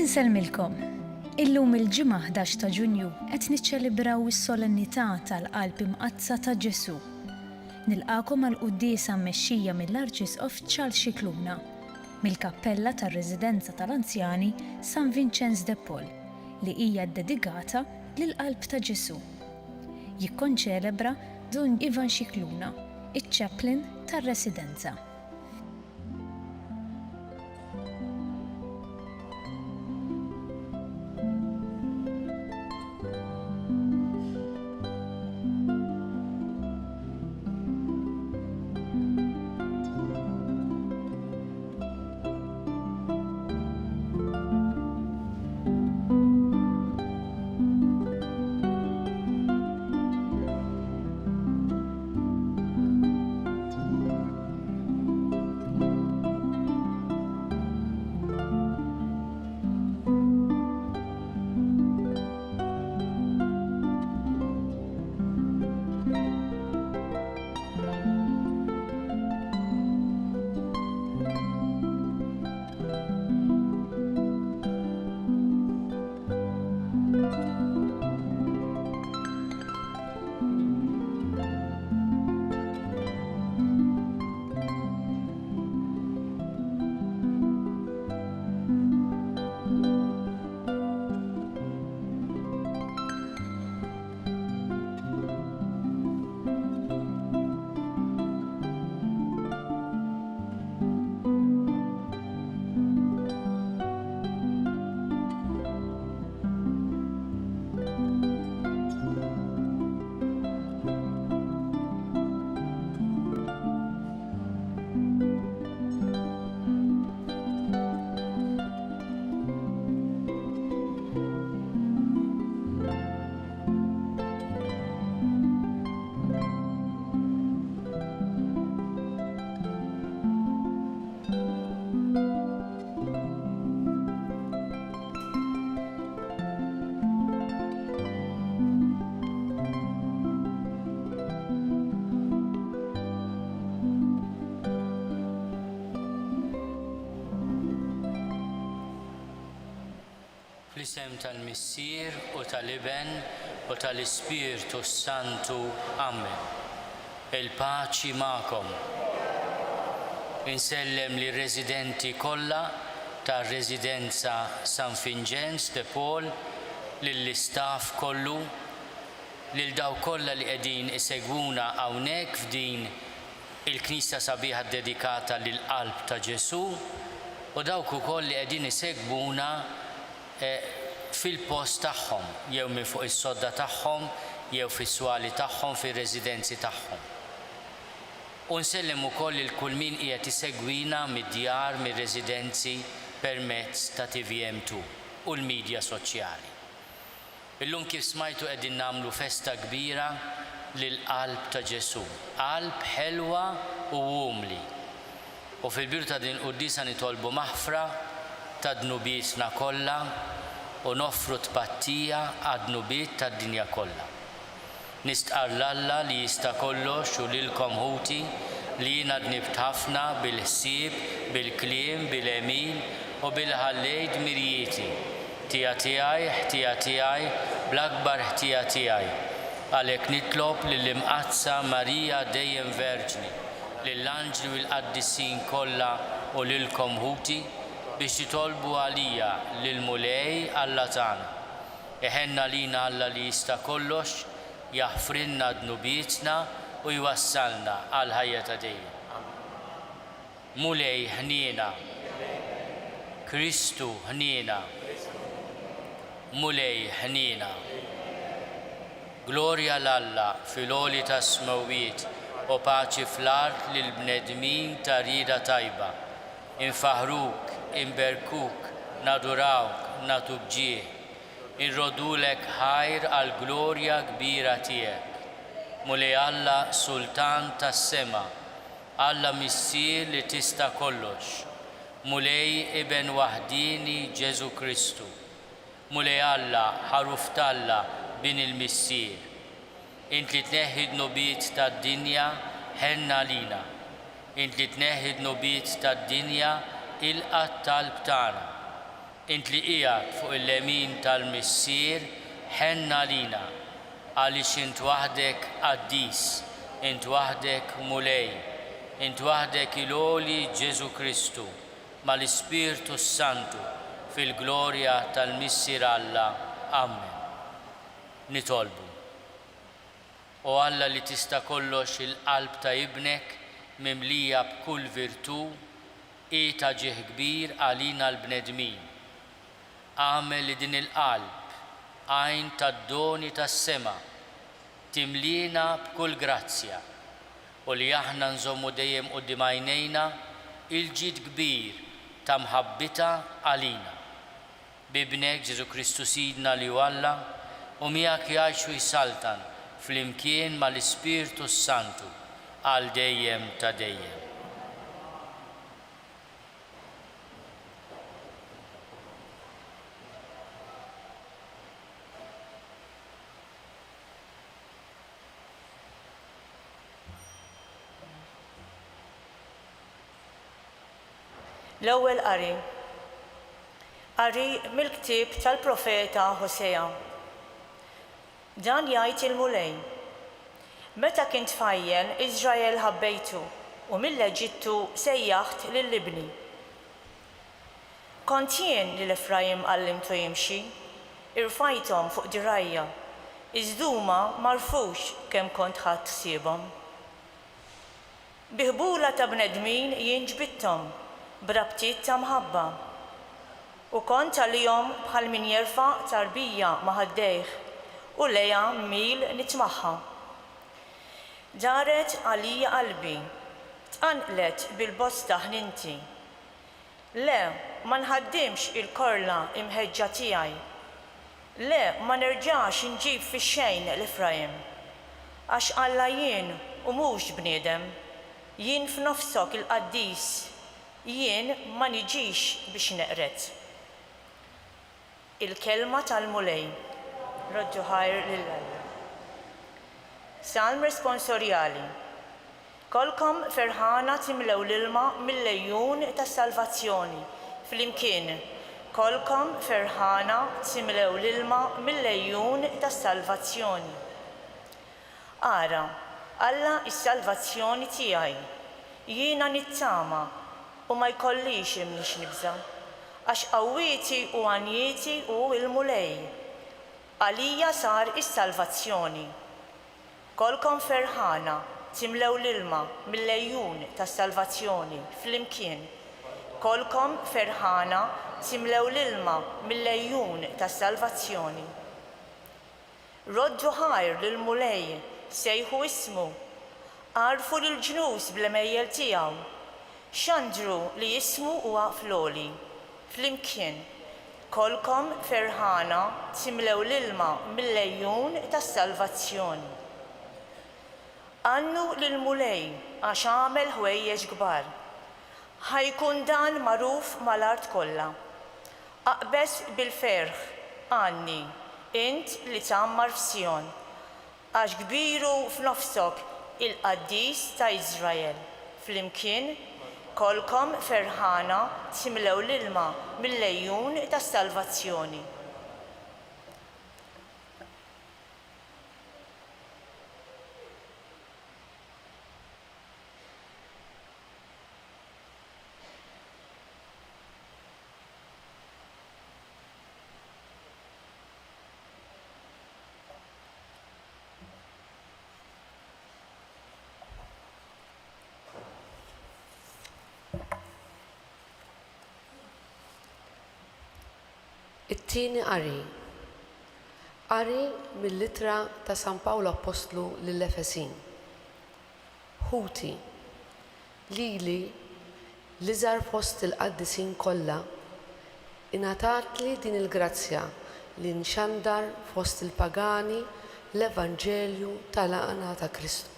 Inselmilkom. Illum il-ġimgħa 11 ta' Ġunju qed niċċelebraw is-solennità tal-qalb imqazza ta' Ġesu. Nilqakom għall-quddiesa mmexxija mill-Arċisqof Charles Scicluna mill-Kappella tar-Residenza tal-Anzjani San Vincenz de Paul li hija ddedikata lill-qalb ta' Ġesu. Jikkonċelebra Don Ivan Scicluna, iċ-Chaplain tar-Residenza. Fl-isem tal-Missier u tal-Iben u tal-Ispirtu Santu. Amen. Il-paċi magħkom. Insellem li residenti kollha tar-Residenza San Vincenz de Paul, lill-istaff kollu, lil daw kollha li qegħdin isegwuna hawnhekk f'din il-Knisja sabiħa dedikata lill-qalb ta' Ġesu u dawk ukoll li qegħdin isegwuna fil-post tagħhom, jew minn fuq is-sodda tagħhom, jew fis-swali tagħhom, fir-residenzi tagħhom. U nsellem ukoll il kull min qiegħed isegwina mid-djar, mir-residenzi permezz ta' TVM2 u l-midja soċjali. Illum kif smajtu qegħdin nagħmlu festa kbira lill-qalb ta' Ġesu, qalb ħelwa u umli. U fil-biru ta' din il-qudiesa nitolbu maħfra ta' dnubietna kollha u noffru tpattija għad-dnubiet tad-dinja kollha. Nistqar l-Alla li jista' kollox u lilkom ħuti li jiena dnibt ħafna bil-ħsieb, bil-kliem, bil-emin u bil-ħallejt mirjieti. Tija tiegħi bl-akbar ħtija tiegħi. Għalhekk nitlob lill-imqazza Marija dejjem Verġni, lill-anġli u l-qaddissin kollha u lilkom ħuti biex jitolbu għalija lill-mulej Alla tagħna. Iħenna lina Alla li jista' kollox, jaħfrinna dnubietna u jwassalna għal ħajja ta' dejjem. Mulej ħniena, Kristu ħniena, mulej ħniena. Glorja l-Alla fil-għoli ta' smawiet u paċi fl-art lill-bnedmin ta' rida tajba. Infaħruk, inberkuk, nadurawk, natubġieħ, inrodulek ħajr għal glorja kbira tiegħek. Mulej Alla Sultan tas-sema, Alla Missier li tista' kollox, mulej Iben waħdini Ġesu Kristu, mulej Alla ħaruf talla bin il-Missier. Int li tneħħi d-nubiet tad-dinja ħenna lina. Int li tneħħi d-nubiet tad-dinja il-qatt talb tagħna. int li qiegħed fuq il-lemin tal-missier ħenna lina għaliex int waħdek qaddis, int waħdek mulej, int waħdek il-għoli Ġesu Kristu mal-Ispirtu Santu fil-glorja tal-missier Alla. Amen. Nitolbu. O Alla li tista' kollox il-qalb ta' ibnek mimlija b'kull virtu, qiegħda ġieħ kbir għalina l-bnedmin. Għamel li din il-qalb għajn tad-doni tas-sema timlina b'kull grazzja u li aħna nżommu dejjem quddiem għajnejna il-ġid kbir ta' mħabbita għalina. Bibnek Ġesu Kristu Sidna li Alla u miegħek jgħixu jsaltan flimkien mal-Ispirtu Santu għal dejjem ta' dejjem. L-ewwel qari. Qari mill-ktieb tal-profeta Hosea. Dan jgħid il-mulej. Meta kien tfajjel Iżrael ħabbejtu u mill-Eġittu sejjaħt lill-Libni. Kont jien lil Efraim għallimtu jimxi, irfajthom fuq dirajja, iżduma marfux kemm kont ħadd ħsiebhom. Biħbula ta' bnedmin jien ġbitthom b'rabtiet ta' mħabba u kont għalihom bħal min jerfa' tarbija ma' ħaddejh u lejha mil nitmaħħa. Daret għalija qalbi, tqanqlet bil-bosta ħninti. Le, ma nħaddimx il-korla imħeġġa tiegħi. Le, ma nerġax inġib fix-xejn l-Efraim. Għax Alla jien u mhux bniedem, jien f'nofsok il-qaddis, jien ma niġix biex neqret. Il-kelma tal-mulej. Rodġu ħajr lill-Alla. Salm responsorjali. Kolkom ferħana timlew l-ilma mill-lejjun tas-salvazzjoni. Flimkien, kolkom ferħana timlew l-ilma mill-lejjun tas-salvazzjoni. Ara, Alla is-salvazzjoni tiegħi. Jiena nittama u ma jkollix imniex nibża, għax qawwieti u għanjieti u il-mulej. Għalija sar is-salvazzjoni. Kolkom ferħana timlew l-ilma mill-lejjun tas-salvazzjoni flimkien. Kolkom ferħana timlew l-ilma mill-lejjun tas-salvazzjoni. Roddu ħajr lill-mulej sejħu ismu, għarfu lill-ġnus bl-emejjel tiegħu. Xandru li jismu huwa floli. Flimkien, kolkom ferħana timlew l-ilma mill-lejjun tas-salvazzjoni. Għannu lill-mulej għax għamel ħwejjeġ kbar. Ħajkun dan magħruf mal-art kollha. Aqbes bil-ferħ għanni, int li tgħammar f'Sion, għax kbiru f'nofsok il-qaddis ta' Iżrael. Flimkien, kolkom ferħana timlew l-ilma mill-lejjun tas-salvazzjoni. It-tieni qari. Qari mill-Littra ta' San Pawlu Apostlu lill-Efesin. Ħuti, lili li żar fost il-qaddisin kollha, ingħatatli din il-grazzja li nxandar fost il-pagani l-Evanġelju tal-għana ta' Kristu.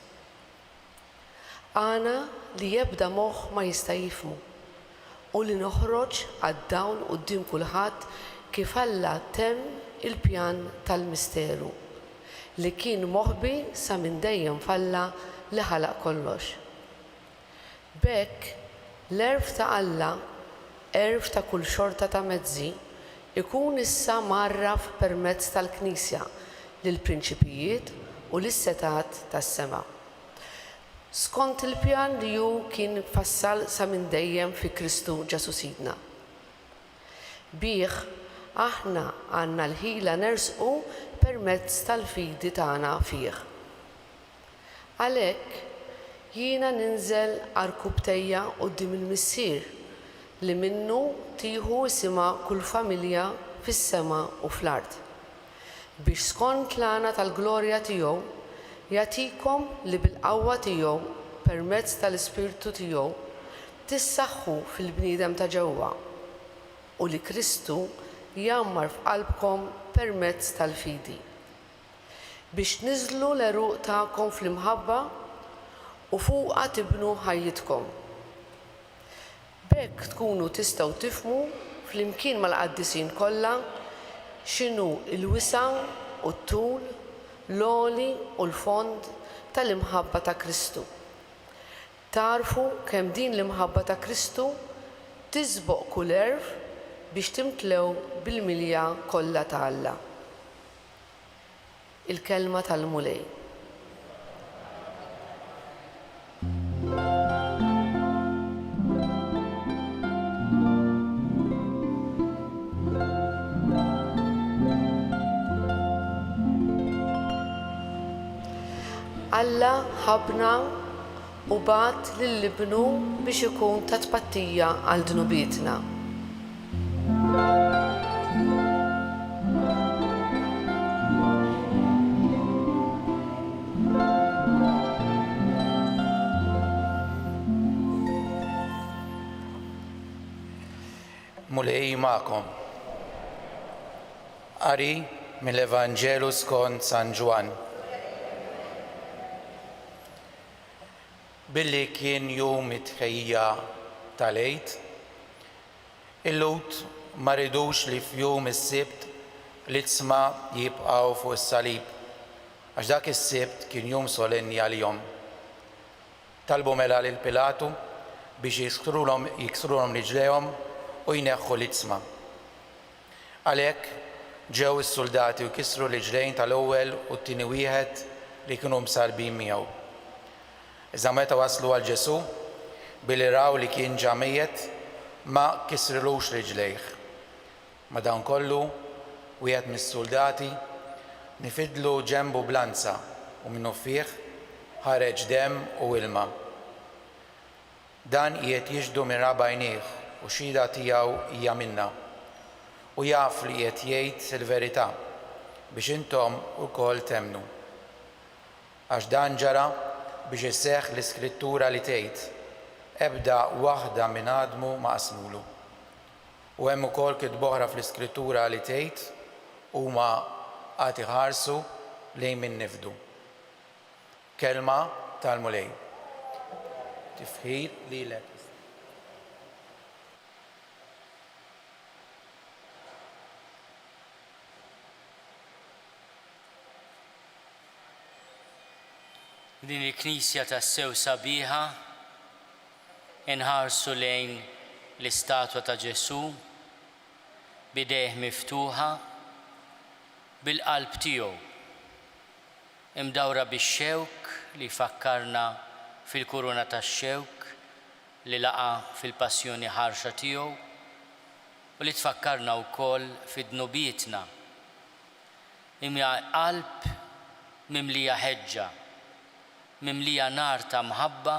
Għana li jebda moħħ ma jista' jifhmu u li noħroġ għad-dawn quddiem kulħadd kif Alla temm il-pjan tal-misteru li kien moħbi sa minn dejjem falla li ħalaq kollox. Bekk l-erf ta' Alla, erf ta' kull xorta ta' mezzi ikun issa marraf permezz tal-Knisja lill-prinċipijiet u lis-setat tas-sema. Skont il-pjan li hu kien fassal sa minn dejjem fi Kristu Ġesu Sidna. Bih aħna għandna l-ħila nersqu permezz tal-fidi tagħna fih. Għalhekk jiena ninżel għall-kubtejja quddiem il-Missier li minnu tieħu isimha kull familja fis-sema u fl-ard biex skont l-għana tal-glorja tiegħu jagħtikom li bil-qawwa tiegħu permezz tal-Ispirtu tiegħu tissaħħu fil-bniedem ta' ġewwa u li Kristu jammar f'qalbkom permezz tal-fidi biex niżlu l-eruq tagħkom fl-imħabba u fuqha tibnu ħajjitkom. B'hekk tkunu tistgħu tifhmu flimkien mal-qaddisin kollha x'inhu l-wisa' u t-tul, l-għoli u l-fond tal-imħabba ta' Kristu. Tarfu kemm din l-imħabba ta' Kristu tisboq kull erf biex timtlew bil-milja kollha ta' Alla. Il-kelma tal-mulej. Alla ħabna u bat lill-ibnu biex ikun ta' tpattija għal dnubietna. Mulej ma'kom. Qari mill-Evanġelu skont San Ġwan. Billi kien jum it-tħejja tal-Għid, il-Lut ma ridux li f'jum is-Sibt l-itzma jibqgħu fuq is-salib, għax dak is-Sibt kien jum solenni għalihom. Talbu mela lil Pilatu biex jiksrulhom riġlejhom u jneħħu l-itzma. Għalhekk ġew is-soldati u kisru l-riġlejn tal-ewwel u t-tieni wieħed li kienu msarbin miegħu. Iżda meta waslu għal Ġesu, billi raw li kien ġa mejjed ma kisrilux riġlejh. Madankollu wieħed mis-soldati nifidlu ġenbu blanza u minnu fih ħareġ demm u ilma. Dan qiegħed jiġdu minn rabajnieh u xhieda tiegħu hija minna. U jaf li qiegħed jgħid il-verità biex intom ukoll temnu. Għax dan ġara biex isseħħ l-Iskrittura li tgħid ebda waħda minn Admu ma qasmulu. U hemm ukoll kitb oħra fl-Iskrittura li tgħid huma qed iħarsu lejn min nifdu. Kelma tal-mulej. Tifħir lilek. Din il-Knisja tas-sew sabiħa inħarsu lejn l-istatwa ta' Ġesu bidejh miftuħa bil-qalb tiegħu imdawra bix-xewk li fakkarna fil-kuruna tax-xewk li laqa fil-passjoni ħarxa tiegħu u li tfakkarna wkoll fid-dnubietna imja qalb mimlija ħeġġa, mimlija nar ta' mħabba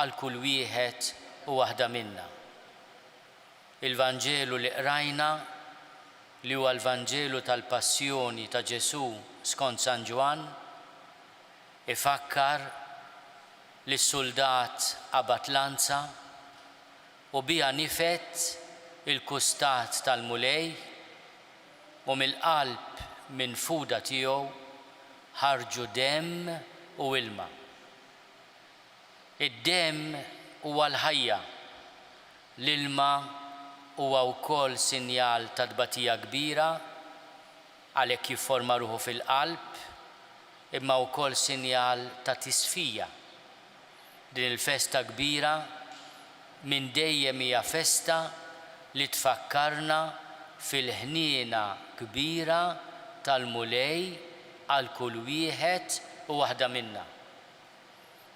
għal kull wieħed u waħda minna. Il-Vanġelu li qrajna li huwa l-Vanġelu tal-Passjoni ta' Ġesu skont San Ġwan ifakkar li s-soldat qabad lanza u biha nifet il-kustat tal-mulej u mill-qalb minn fuda tiegħu ħarġu demm u ilma. Id-demm huwa l-ħajja, l-ilma huwa wkoll sinjal ta' tbatija kbira għalhekk jifforma ruħu fil-qalb imma wkoll sinjal ta' tisfija. Din il-festa kbira minn dejjem hija festa li tfakkarna fil-ħniena kbira tal-mulej għal kull wieħed u waħda minna.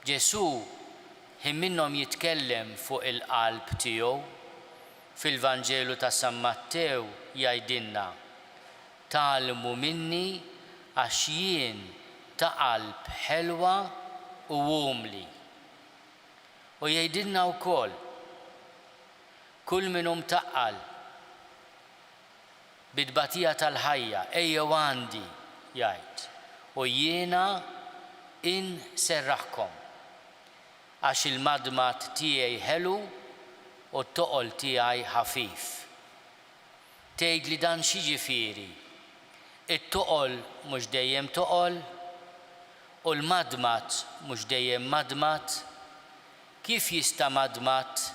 Ġesu ħin minnhom jitkellem fuq il-qalb tiegħu fil-Vanġelu ta' San Mattew jgħidilna: Tgħallmu minni għax jien ta' qalb ħelwa u umli. U jgħidilna wkoll kull minnhom taqqal bid-tbatija tal-ħajja ejjew għandi jgħid u jiena inserraħkom għax il-madmat tiegħi ħelu u t-toqol tiegħi ħafif. Tgħid li dan xi ġifieri? It-toqol mhux dejjem toqol u l-madmat mhux dejjem madmat. Kif jista' madmat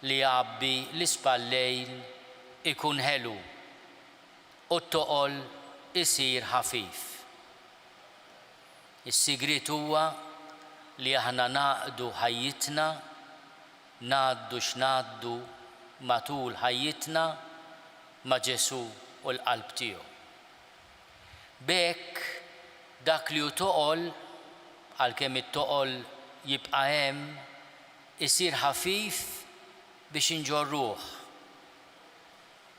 li jgħabbi l-ispallejl ikun ħelu u t-toqol isir ħafif? Is-sigriet huwa li aħna naqdu ħajjitna, ngħaddu x'ngħaddu matul ħajjitna ma' Ġesu u l-qalb tiegħu. B'hekk dak li hu toqol għalkemm it-toqol jibqa' hemm isir ħafif biex inġorruh.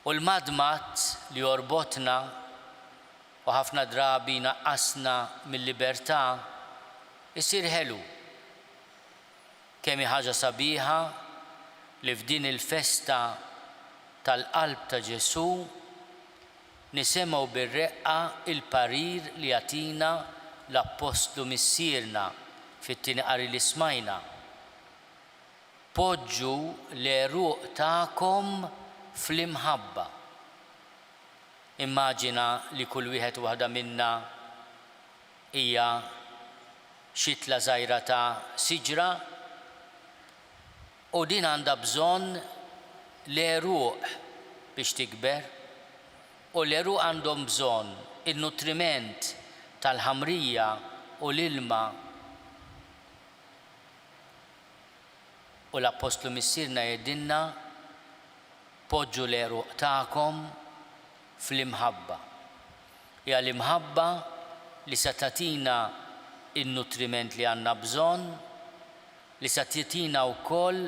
U l-madmat li jorbotna u ħafna drabi naqqasna mill-libertà isir ħelu. Kemm hi ħaġa sabiħa li f'din il-festa tal-qalb ta' Ġesu nisimgħu bir-reqqa il-parir li jagħtina l-Apostlu missierna fit-tieni qari li smajna. Poġġu l-għeruq tagħkom fl-imħabba. Immaġina li kull wieħed waħda minna hija xitla żgħira ta' siġra u din għandha bżonn l-għeruq biex tikber u l-għeruq għandhom bżonn in-nutriment tal-ħamrija u l-ilma. U l-Apostlu missierna jgħidilna poġġu l-għeruq tagħkom fl-imħabba. Hija l-imħabba li se tagħtina in-nutriment li għandna bżonn, li se tagħtina wkoll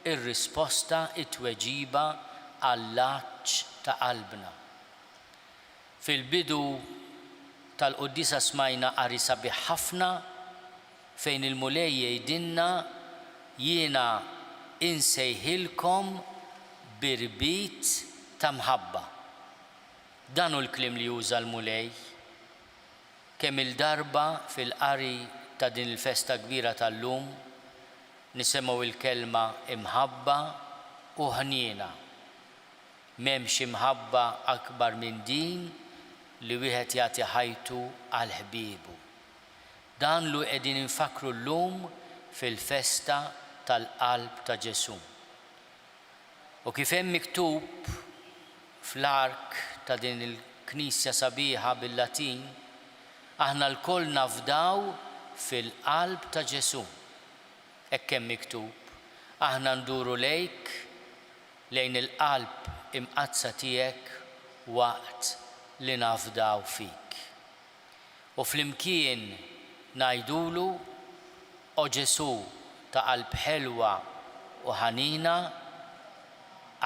ir-risposta it-tweġiba għall-aċċ ta' qalbna. Fil-bidu tal-Quddisa smajna qari sabiħ ħafna fejn il-mulej jgħidilna jiena insejħilkom birbit ta' mħabba. Dan hu l-kliem li juża l-mulej. Kemm il-darba fil-qari ta' din il-festa kbira tal-lum nisimgħu il-kelma imħabba u ħniena. M'hemmx imħabba akbar minn din li wieħed jagħti ħajtu għal ħbiebu. Dan lu qegħdin infakru llum fil-festa tal-qalb ta' Ġesu. U kif hemm miktub fl-ark ta' din il-Knisja sabiħa bil-Latin, aħna l-koll nafdaw fil-qalb ta' Ġesu. Hekk hemm miktub, aħna nduru lejk lejn il-qalb imqazza tiegħek waqt li nafdaw fik. U flimkien ngħidulu o Ġesu ta' qalb ħelwa u ħanina,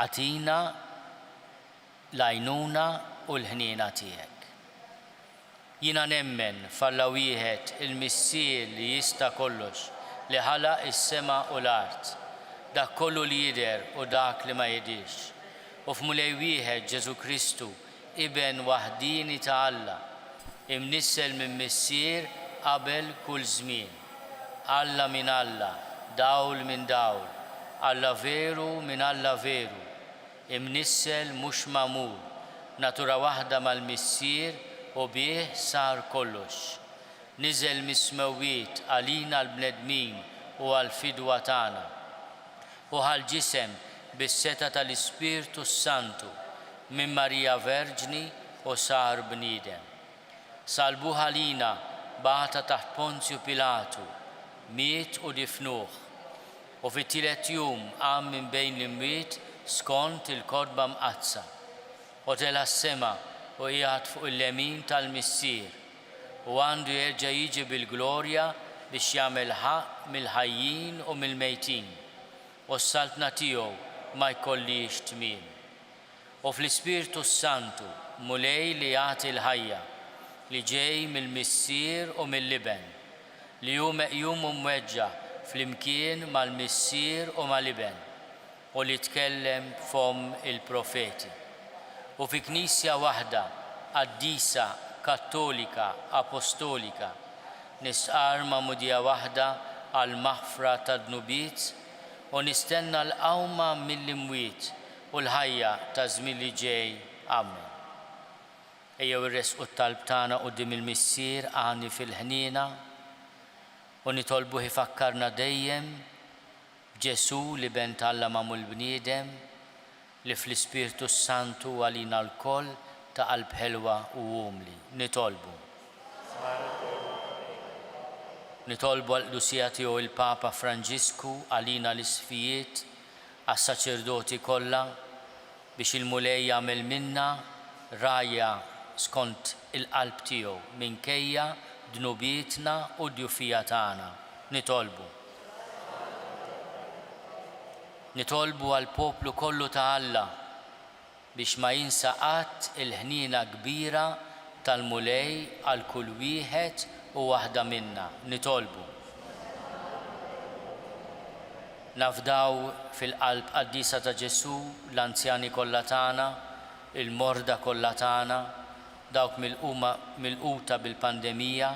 għatina l-għajnuna u l-ħniena tiegħek. Jiena nemmen f'Alla wieħed il-missier li jista' kollox li ħalaq is-sema u l-art, dak kollu li jidher u dak li ma jidhirx. U f'Mulej wieħed Ġesu Kristu, Iben waħdini ta' Alla, imnissel minn missier qabel kull żmien. Alla minn Alla, dawl minn dawl, Alla veru minn Alla veru, imnissel mhux magħmul, natura waħda mal-missier u bih sar kollox. Niżel mis-smewwiet għalina l-bnedmin u għall-fidwa tagħna. U ħal-ġisem bis-seta tal-Ispirtu Santu minn Marija Verġni u sar bniedem. Salbuh għalina bagħata taħt Ponzju Pilatu, miet u difnuh. U fit-tielet jum qam minn bejn l-imwiet skont il-kodba mqazza. u tela s-sema u qiegħed fuq il-lemin tal-Missier u għandu jerġa' jiġi bil-glorja biex jagħmel ħaq mill-ħajjin u mill-mejtin u s-saltna tiegħu ma jkollix tmiem. U fl-Ispiritu Santu mulej li jagħti l-ħajja li ġej mill-Missier u mill-Liben li hu meqjum u mweġġa' flimkien mal-Missier u mal-Liben u li tkellem fom il-profeti. U fi Knisja waħda qaddisa kattolika apostolika nisqar ma'mudija waħda għal maħfra ta' dnubiet u nistenna l-qawma mill-imwiet u l-ħajja ta' żmien li ġej. Amen. Ejjew irresqu t-talb tagħna quddiem il-Missier għani fil-ħniena u nitolbu ifakkarna dejjem b'Ġesu li bent Alla magħmul bniedem li fl-Ispiritu Santu għalina l-koll ta' qalb ħelwa u umli. Nitolbu għal-qdusija tiegħu il-Papa Franġisku għalina l-isfijiet għas-saċerdoti kollha biex il-mulej jagħmel minna rajja skont il-qalb tiegħu minkejja dnubietna u d-djufija tagħna. Nitolbu għal poplu kollu ta' Alla biex ma jinsa qatt il-ħniena kbira tal-mulej għal kull wieħed u waħda minna. Nafdaw fil-qalb qaddisa ta' Ġesu l-anzjani kollha tagħna, il-morda kollha tagħna, dawk milquta bil-pandemija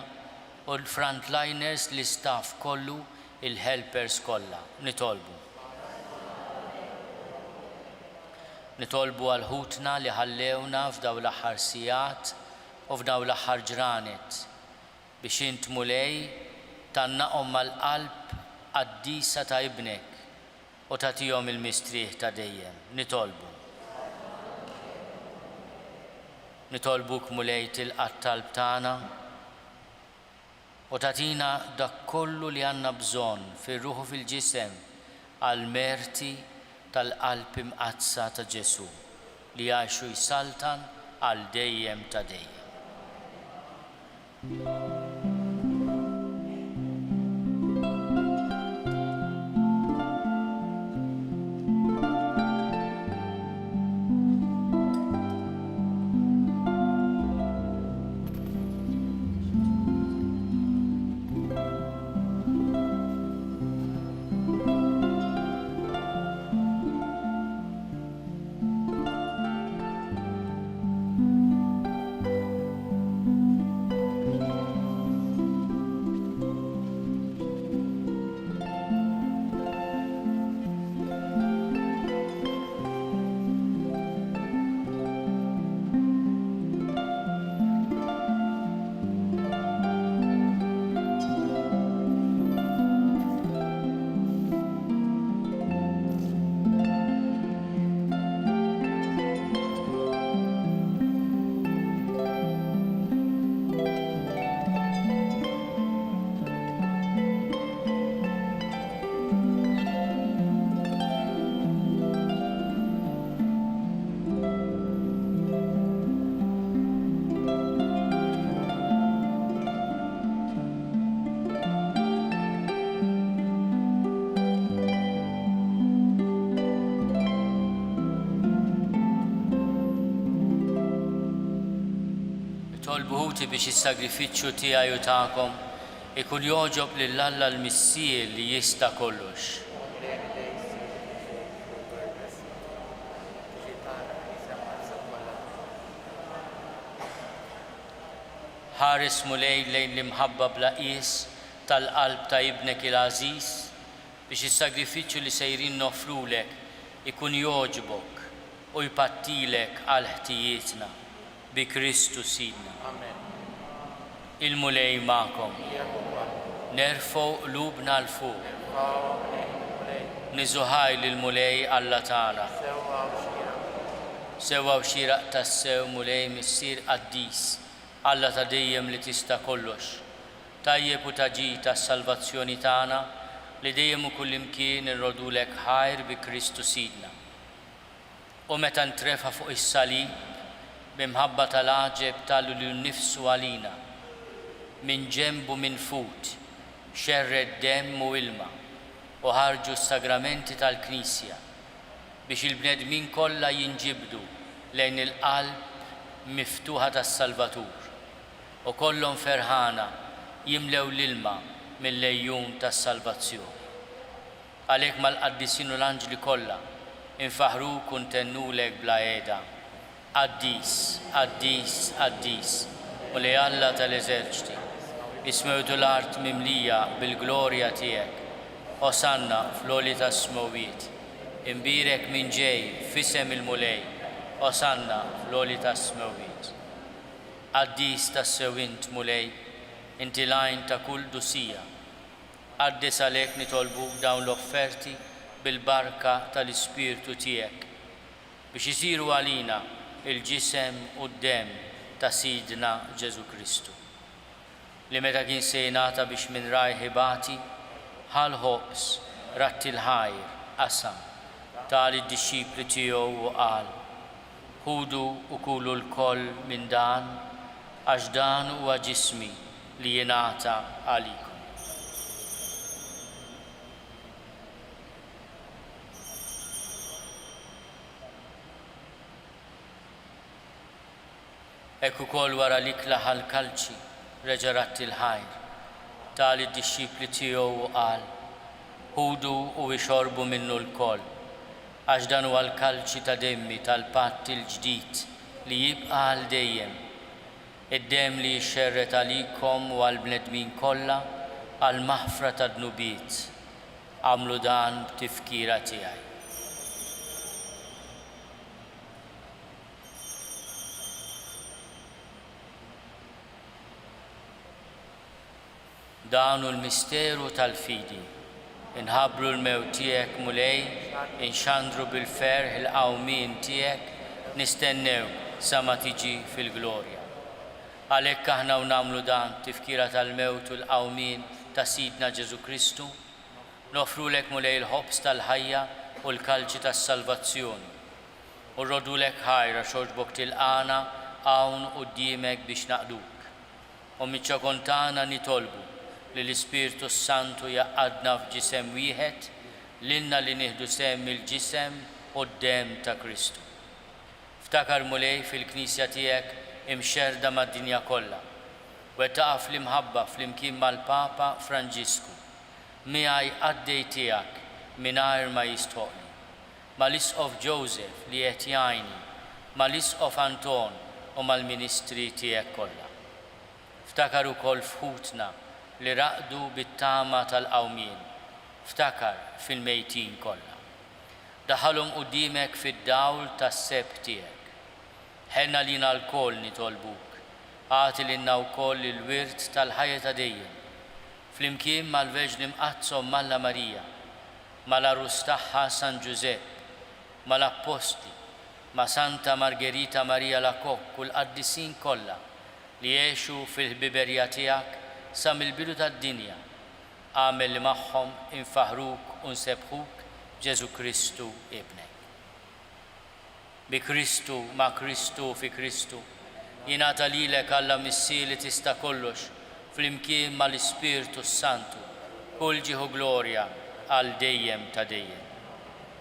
u l-frontliners l-istaff kollu, il-helpers kollha. Nitolbu għal ħutna li ħallewna f'daw l-aħħar sigħat u f'daw l-aħħar ġranet biex int mulej tannaqhom mal-qalb qaddisa ta' ibnek u tagħtihom il-mistrieħ ta' dejjem. Nitolbuk mulej tilqa' t-talb tagħna u tagħtina dak kollu li għandna bżonn fir-ruħ u fil-ġisem għal merti tal-qalb imqazza ta' Ġesu li jgħixu jsaltan għal dejjem ta' dejjem. Tolbuħuti biex is-sagrifiċċju tiegħi u tagħkom ikun joġob lil Alla l-Missier li jista' kollox. Ħares mulej lejn l-imħabba bla qies tal-qalb ta' ibnek il-għażiż biex is-sagrifiċċju li sejrin nofrulek ikun joġbok u jpattilek għal ħtijietna bi Kristu Sidna. Il-mulej ma'kom. Nerfgħu qlubna l fuq. Niżuħaj lill-mulej Alla tagħna. Sewwa u xieraq tas-sew mulej missier qaddis Alla ta' dejjem li tista' kollox. Tajjeb u taġi tas-salvazzjoni tagħna li dejjem u kullimkien irrodulek ħajr bi Kristu Sidna. U meta ntrefa fuq is-salib bimħabba tal-aġeb tal-li nnifsu għalina minn ġembu minn fut xerred demm u ilma u ħarġu s-sagramenti tal-Knisja biex il-bnedmin kollha jinġibdu lejn il-qalb miftuħa tas-Salvatur u kollhom ferħana jimlew l-ilma mill-lejjun tas-salvazzjoni. Għalhekk mal-qaddisin u l-anġli kollha infaħruk u ntennulek bla qiegħda. Qaddis, qaddis, qaddis, u li Alla tal-eżerċiti, ismewtu l-art mimlija bil-glorja tiegħek, osanna fl-oli tas-smowiet, imbirek minn ġej fisem il-mulej, osanna fl-oli tas-smowiet. Qaddis tas-sewint mulej, inti lajn ta' kull dusija, qaddis għalhekk nitolbuk dawn l-offerti bil-barka tal-Ispirtu tiegħek biex isiru għalina il-ġisem u d-dem ta' Sidna Ġesu Kristu. Li meta kien se jingħata biex minn rajħibati ħal ħobs ratti l-ħajr qasam tal id-disċipli tiegħu u qal: ħudu u kulu l-koll minn dan għax dan huwa ġismi li jingħata għalikom. Hekk ukoll wara l-ikla ħal-kalċi reġa' ratti l-ħajr tal id-disċipli tiegħu u qal: ħudu u ixorbu minnu l-koll għax dan huwa l-kalċi ta' demmi tal-patt il-ġdid li jibqa' għal dejjem, id-demm li jxerret għalikom u għall-bnedmin kollha għal maħfra ta' dnubiet. Għamlu dan b'tifkira tiegħi. Dan hu l-misteru tal-fidi. Inħabbru l-mewt tiegħek mulej, inxandru bil-ferħ il-qawmien tiegħek, nistennew sa ma tiġi fil-glorja. Għalhekk aħna nagħmlu dan tifkira tal-mewt u l-qawmien ta' Sidna Ġesu Kristu, nofrulek mulej il-ħobs tal-ħajja u l-kalċi tas-salvazzjoni. U rrodulek ħajra xorġbok tilqana hawn quddiemek biex naqduk. U miċ-ċokontana nitolbu li l-Ispirtu Santu jaqadna f'ġisem wieħed lilna li nieħdu sehem il-ġisem u d-demm ta' Kristu. Ftakar mulej fil-Knisja tiegħek imxerda mad-dinja kollha, wettaqa' fl-imħabba flimkien mal-Papa Franġisku, miegħi għaddej tiegħek mingħajr ma jistħoqli, mal-Isqof Joseph li qed jgħinni, mal-Isqof Anton u mal-Ministri tiegħek kollha. Ftakar ukoll fħutna li raqdu bit-tama tal-qawmien, ftakar fil-mejtin kollha. Daħalhom quddiemek fid-dawl tas-seb tiegħek. Ħenna lina l-koll nitolbuk, għati lilna wkoll il-wirt tal-ħajja ta' dejjem, flimkien mal-Verġni Mqazzom Malla Marija, mal-Arus tagħha San Giuseppe, mal-Apposti, ma' Santa Margherita Marija Lakok u l-qaddisin kollha li jgħixu fil-ħbiberja tiegħek sa mill-bidu tad-dinja. Għamel li magħhom infaħruk u nsebħuk Ġesu Kristu ibnek. Bi Kristu, ma' Kristu, fi Kristu, jingħata lilek Alla Missir li tista' kollox flimkien mal-Ispirtu Santu, kull ġieħu glorja għal dejjem ta' dejjem.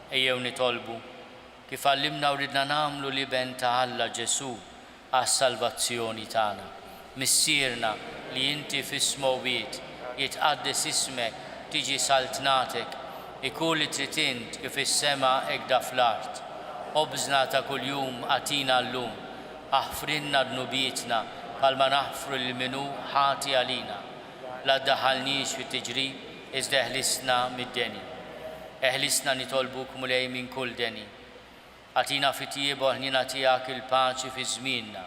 Ejjew nitolbu kif għallimna u ridna nagħmlu liben ta' Alla Ġesu għas-salvazzjoni tagħna. Missierna li inti fis-smowiet jitqaddes ismek, tiġi saltnatek, ikun li trid int kif is-sema hekk da fl-art. Obżna ta' kuljum għatina llum, aħfrinna dnubietna bħalma naħfru lil minu ħati għalina. La ddaħħalniex fit-tiġrib iżda eħlisna mid-deni. Eħlisna nitolbuk mulej minn kull deni. Għatina fit-tiebu ħnina tiegħek il-paċi fi żmienna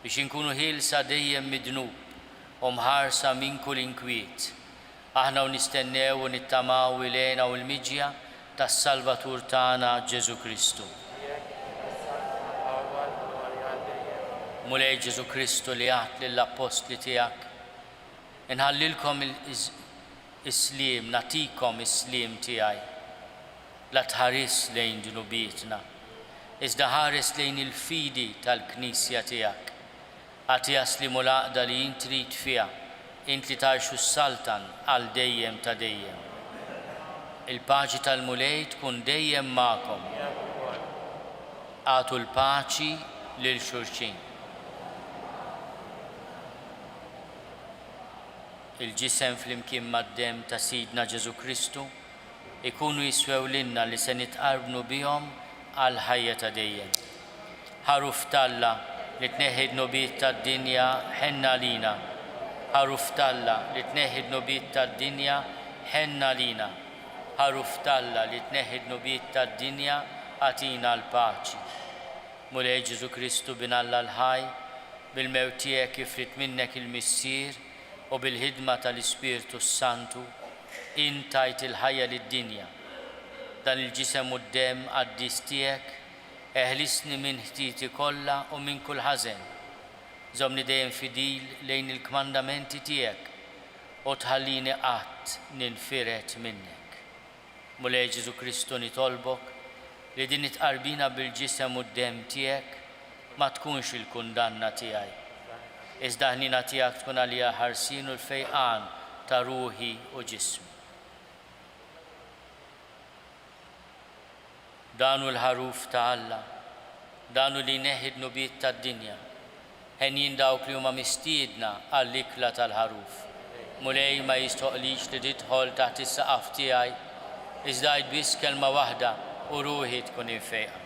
biex inkunu ħielsa dejjem midnub u mħarsa minn kull inkwiet. Aħna nistennew u nittamaw ilejna u l-miġja tas-Salvatur tagħna Ġesu Kristu. Mulej Ġesu Kristu li għat lill-apostli tiegħek, inħallilkom is-sliem, natikom is-sliem tiegħi, la tħares lejn dnubietna, iżda ħares lejn il-fidi tal-Knisja tiegħek. Għati jasli mulaqda li int trid fiha, int li tarxu s-saltan għal dejjem ta' dejjem. Il-paċi tal-mulej tkun dejjem magħkom. Għatu l-paċi lil xulxin. Il-ġisem flimkien mad-dem ta' Sidna Ġesu Kristu ikunu jiswew lilna li se nitqarbnu bihom għal ħajja ta' dejjem. Ħaruf Talla li tneħħi d-nobiet tad-dinja ħenna lina. Ħaruf Talla li tneħħi d-nobiet tad-dinja ħenna lina. Ħaruf Talla li tneħħi d-nobiet tad-dinja għatina l-paċi. Mulej Ġesu Kristu bin Alla l-ħaj, bil-mewt tiegħek ifrit minnek il-missier u bil-ħidma tal-Ispirtu Santu intajt il-ħajja lid-dinja. Dan il-ġisem u d-dem għaddis tiegħek eħlisni minn ħtiti kollha u minn kull ħażen. Żomni dejjem fidil lejn il-kmandamenti tiegħek u tħallini qatt ninfiret minnek. Mulej Ġesu Kristu nitolbok li din itqarbina bil-ġisem u d-dem tiegħek ma tkunx il-kundanna tiegħi. Iżda ħnina tiegħek tkun għalija ħarsin u l-fejqan ta' ruħi u ġismi. Danu l-ħaruf ta' Alla, danu li neħid nubiet tad-dinja, ħenjin dawk li huma mistiedna għall-ikla tal-ħaruf. Mulej ma jistoqlix li tidħol taħt is-saqaf tiegħi, iżda għid biss kelma waħda u ruħi tkun infejqa.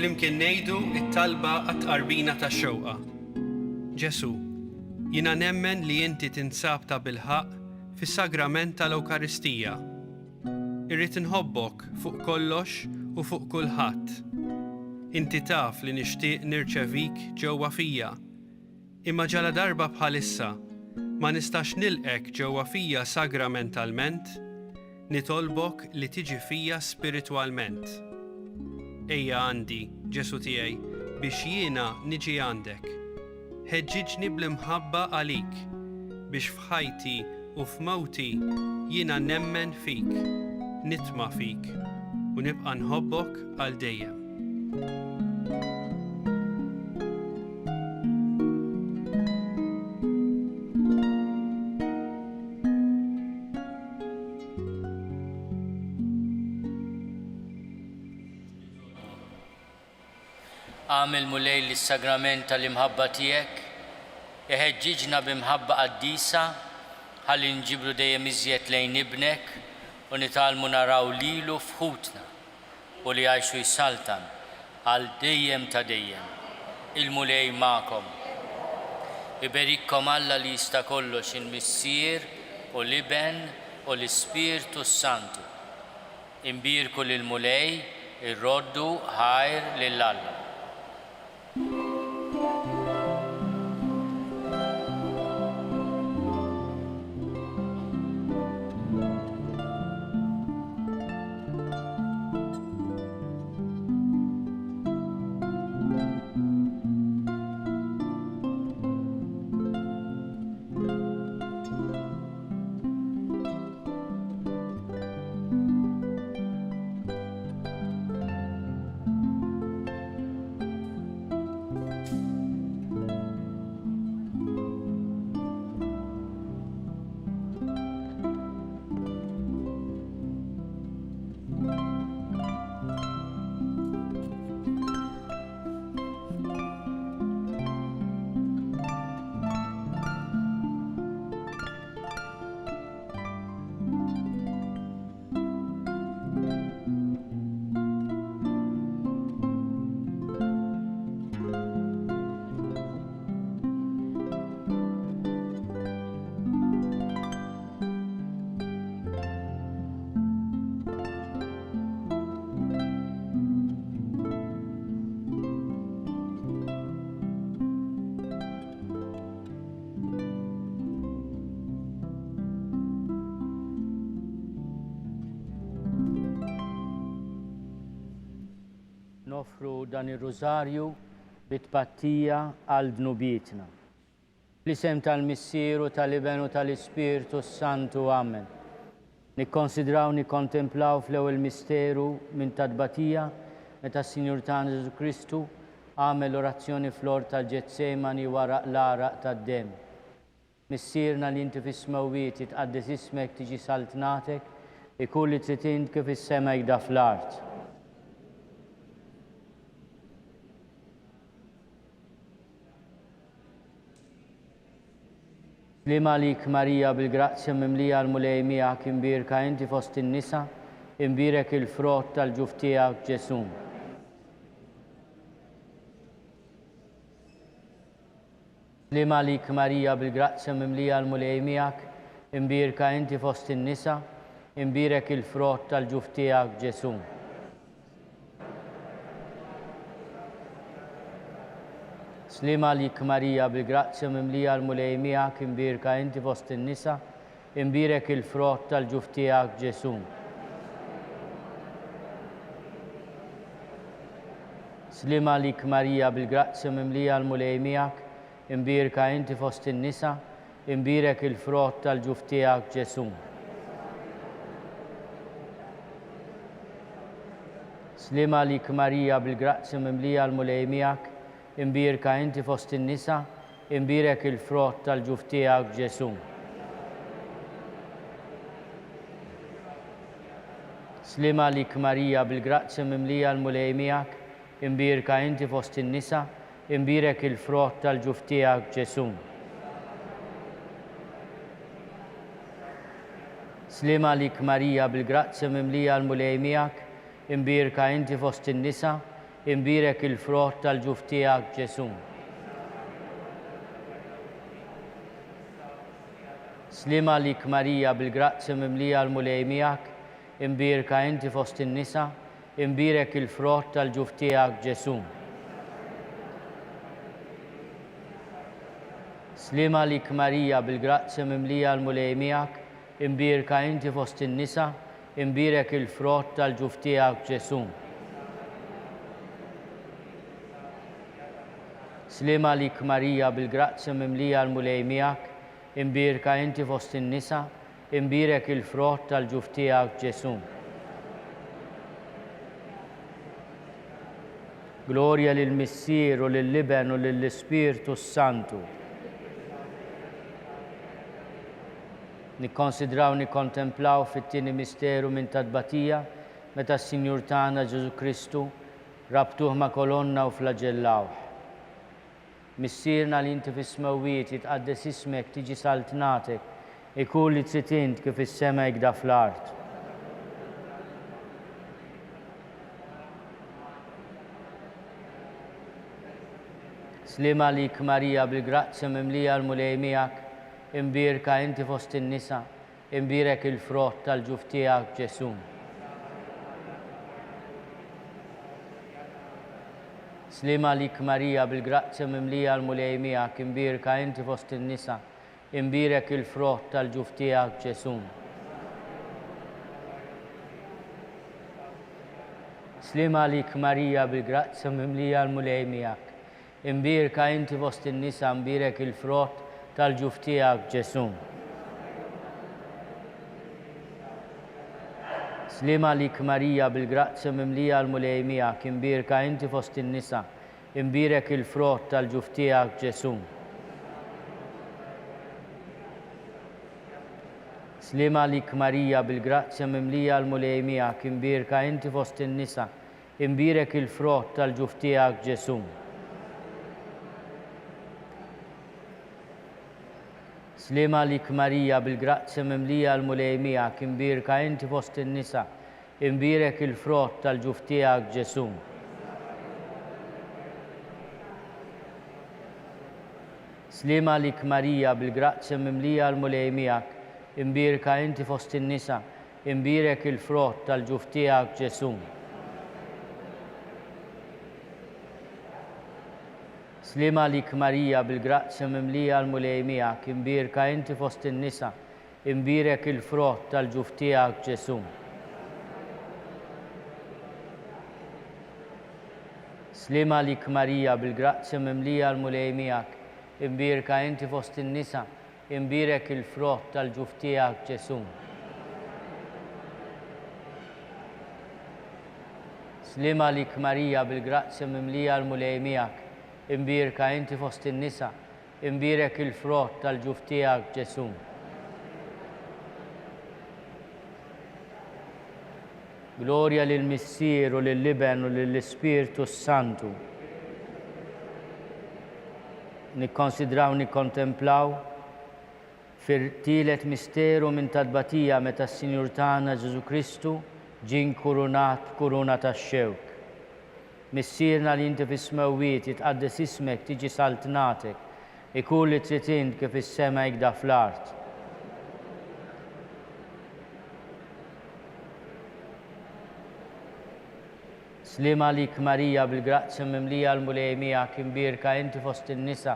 Flimkien ngħidu t-talba għat-tqarbina tax-xewqa. Ġesu, jiena nemmen li inti tinsab ta' bilħaq fis-sagrament tal-Ewkaristija. Irrid inħobbok fuq kollox u fuq kulħadd. Inti taf li nixtieq nirċevik ġewwa fija. Imma ġala darba bħalissa ma nistax nilqek ġewwa fija sagramentalment, nitolbok li tiġi fija spiritwalment. Ejja għandi, Ġesu tiegħi, biex jiena niġi għandek. Ħeġġiġni bl-imħabba għalik, biex f'ħajti u f'mawti jiena nemmen fik, nitma' fik, u nibqa' nħobbok għal dejjem. Għamil mulej l-sagrament tal-imħabba tiegħek, iħeġġiġna b'imħabba qaddisa ħalli nġibru dejjem iżjed lejn ibnek u nitalmu naraw lilu f'ħutna u li għajxu jsaltan għal dejjem ta' dejjem. Il-mulej magħkom. Iberikkom Alla li jista' kollox il-Missier u l-Iben u l-Ispirtu Santu. Imbirku lil-mulej irroddu ħajr lill-Alla. nofru dan ir-rużarju bit-tpattija għal dnubietna. L-isem tal-Missieru, tal-Iben u tal-Ispirtu Santu, Amen. Nikkonsidraw, nikkontemplaw fl-ewwel misteru minn tadbatija meta s-Sinjur tagħna Ġesu Kristu għamel orazzjoni fl-ort tal-Ġetsemani wara l-għaraq tad-dem. Missierna li inti fis-smewwiet jitqaddes ismek tiġi saltnatek, ikun li trid int kif is-sema jgħida fl-art. Slima lik Marija bil-grazzja mimlija l-mulej miegħek, imbirka inti fost in-nisa, imbirek il-frott tal-ġuf tiegħek Ġesu. Slima lik Marija bil-grazzja mimlija l-mulej miegħek, imbirka inti fost in-nisa, imbirek il-frott tal-ġuf tiegħek Ġesu. Slima lik Marija bil-grazzja mimlija l-mulej miegħek, imbirka inti fost in-nisa, imbirek il-frott tal-ġuf tiegħek Ġesu. Slima lik Marija bil-grazzja mimlija l-mulej miegħek, imbirka inti fost in-nisa, imbirek il-frott tal-ġuf tiegħek Ġesu. Slima lik Marija bil-grazzja mimlija l-mulej miegħek, imbirka inti fost in-nisa, imbirek il-frott tal-ġuf tiegħek Ġesu. Slima lik Marija bil-grazzja mimlija l-mulej miegħek, imbirka inti fost in-nisa, imbirek il-frott tal-ġuf tiegħek Ġesu. Slima lik Marija bil-grazzja mimlija l-mulej miegħek, imbirka inti fost in-nisa, imbirek il-frott tal-ġuf tiegħek Ġesu. Slima lik Marija bil-grazzja mimlija l-mulej miegħek, imbirka inti fost in-nisa, imbirek il-frott tal-ġuf tiegħek Ġesu. Slima lik Marija bil-grazzja mimlija l-mulej miegħek, imbirka inti fost in-nisa, imbirek il-frott tal-ġuf tiegħek Ġesu. Slima lik Marija bil-grazzja mimlija l-mulej miegħek, imbirka inti fost in-nisa, imbirek il-frott tal-ġuf tiegħek Ġesu. Glorja lill-Missier u lill-Iben u lill-Ispirtu Santu. Nikkonsidraw, nikkontemplaw fit-tieni misteru minn tadbatija meta s-Sinjur tagħna Ġesu Kristu rabtuh ma' kolonna u flagellawh. Missierna li inti fis-smewwiet jitqaddes ismek tiġi saltnatek, ikun li trid int kif is-sema jgħida fl-art. Slima lik Marija bil-grazzja mimlija l-mulej miegħek, imbirka inti fost in-nisa, imbirek il-frott tal-ġuf tiegħek Ġesu. Slima lik Marija bil-grazzja mimlija l-mulej miegħek, imbirka inti fost in-nisa, imbirek il-frott tal-ġuf tiegħek Ġesu. Slima lik Marija bil-grazzja mimlija l-mulej miegħek, imbirka inti fost in-nisa, imbirek il-frott tal-ġuf tiegħek Ġesu. Slima lik Marija bil-grazzja mimlija l-mulej miegħek, imbirka inti fost in-nisa, imbirek il-frott tal-ġuf tiegħek Ġesu. Slima lik Marija bil-grazzja mimlija l-mulej miegħek, imbirka inti fost in-nisa, imbirek il-frott tal-ġuf tiegħek Ġesu. Slima lik Marija bil-grazzja mimlija l-mulej miegħek, imbirka inti fost in-nisa, imbirek il-frott tal-ġuf tiegħek Ġesu. Slima lik Marija bil-grazzja mimlija l-mulej miegħek, imbirka inti fost in-nisa, imbirek il-frott tal-ġuf tiegħek Ġesu. Slima lik Marija bil-grazzja mimlija l-mulej miegħek, imbirka inti fost in-nisa, imbirek il-frott tal-ġuf tiegħek Ġesu. Slima lik Marija bil-grazzja mimlija l-mulej miegħek, imbirka inti fost in-nisa, imbirek il-frott tal-ġuf tiegħek Ġesu. Slima lik Marija bil-grazzja mimlija l-mulej miegħek, imbirka inti fost in-nisa, imbirek il-frott tal-ġuf tiegħek Ġesu. Gloria lill-Missier u lill-Liben u lill-Ispirtu Santu. Nikkonsidraw, nikkontemplaw fir-tielet misteru minn tadbatija meta s-Sinjur tagħna Ġesu Kristu ġie kurunat kuruna tax-xewk. Missierna li inti fis-smewwiet jitqaddes ismek tiġi saltnatek, ikun li trid int kif is-sema jgħidha fl-art. Slima lik Marija bil-grazzja mimlija l-mulej miegħek, imbirka inti fost in-nisa,